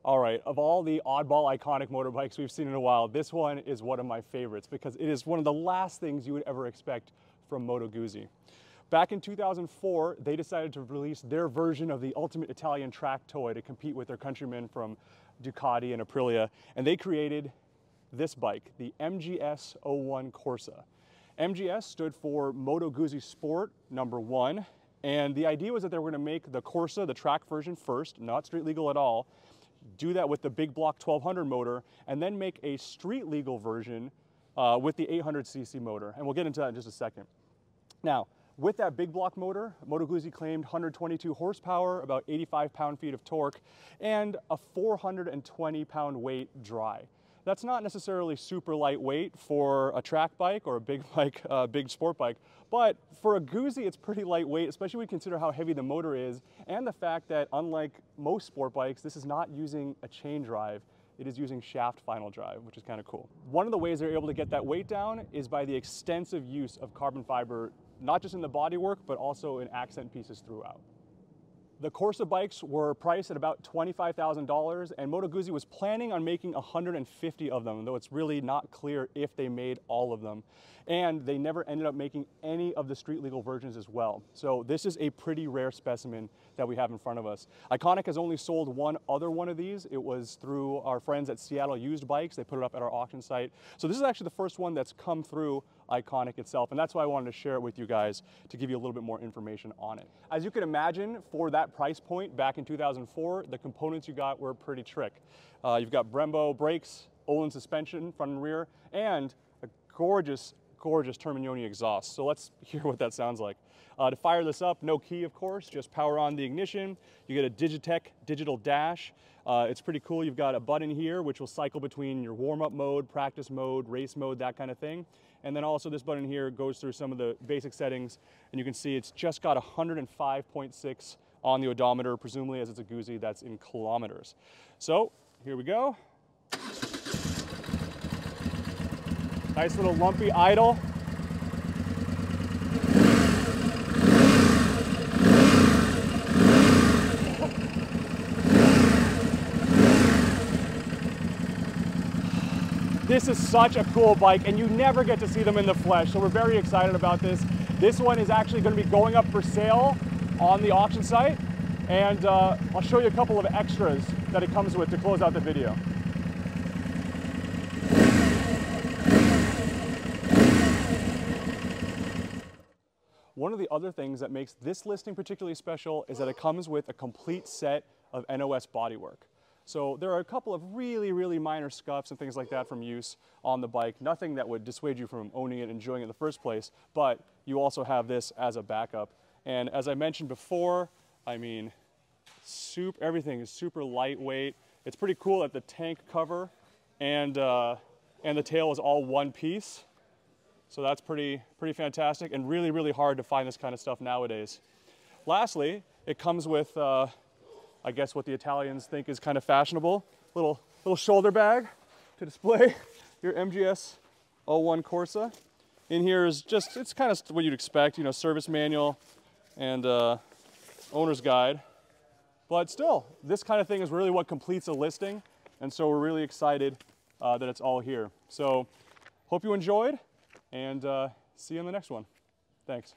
All right, of all the oddball iconic motorbikes we've seen in a while, this one is one of my favorites because it is one of the last things you would ever expect from Moto Guzzi. Back in 2004, they decided to release their version of the ultimate Italian track toy to compete with their countrymen from Ducati and Aprilia, and they created this bike, the MGS-01 Corsa. MGS stood for Moto Guzzi Sport #1, and the idea was that they were going to make the Corsa, the track version first, not street legal at all, do that with the big block 1200 motor, and then make a street legal version with the 800cc motor. And we'll get into that in just a second. Now, with that big block motor, Moto Guzzi claimed 122 horsepower, about 85 pound-feet of torque, and a 420 pound weight dry. That's not necessarily super lightweight for a track bike or a big bike, big sport bike, but for a Guzzi, it's pretty lightweight, especially when you consider how heavy the motor is and the fact that, unlike most sport bikes, this is not using a chain drive. It is using shaft final drive, which is kind of cool. One of the ways they're able to get that weight down is by the extensive use of carbon fiber, not just in the bodywork, but also in accent pieces throughout. The Corsa bikes were priced at about $25,000, and Moto Guzzi was planning on making 150 of them, though it's really not clear if they made all of them. And they never ended up making any of the street legal versions as well. So this is a pretty rare specimen that we have in front of us. Iconic has only sold one other one of these. It was through our friends at Seattle Used Bikes. They put it up at our auction site. So this is actually the first one that's come through Iconic itself, and that's why I wanted to share it with you guys to give you a little bit more information on it. As you can imagine, for that price point back in 2004, the components you got were pretty trick. You've got Brembo brakes, Olin suspension, front and rear, and a gorgeous Termignoni exhaust. So let's hear what that sounds like. To fire this up, no key, of course, just power on the ignition. You get a Digitech digital dash. It's pretty cool. You've got a button here which will cycle between your warm-up mode, practice mode, race mode, that kind of thing. And then also this button here goes through some of the basic settings, and you can see it's just got 105.6 on the odometer, presumably as it's a Guzzi, that's in kilometers. So here we go. Nice little lumpy idle. This is such a cool bike, and you never get to see them in the flesh, so we're very excited about this. This one is actually going to be going up for sale on the auction site, and I'll show you a couple of extras that it comes with to close out the video. One of the other things that makes this listing particularly special is that it comes with a complete set of NOS bodywork. So there are a couple of really minor scuffs and things like that from use on the bike. Nothing that would dissuade you from owning it and enjoying it in the first place, but you also have this as a backup. And as I mentioned before, I mean, everything is super lightweight. It's pretty cool that the tank cover and the tail is all one piece. So that's pretty fantastic, and really hard to find this kind of stuff nowadays. Lastly, it comes with I guess what the Italians think is kind of fashionable, little shoulder bag to display your MGS-01 Corsa. In here is just, it's kind of what you'd expect, you know, service manual and owner's guide. But still, this kind of thing is really what completes a listing, and so we're really excited that it's all here. So hope you enjoyed, and see you in the next one. Thanks.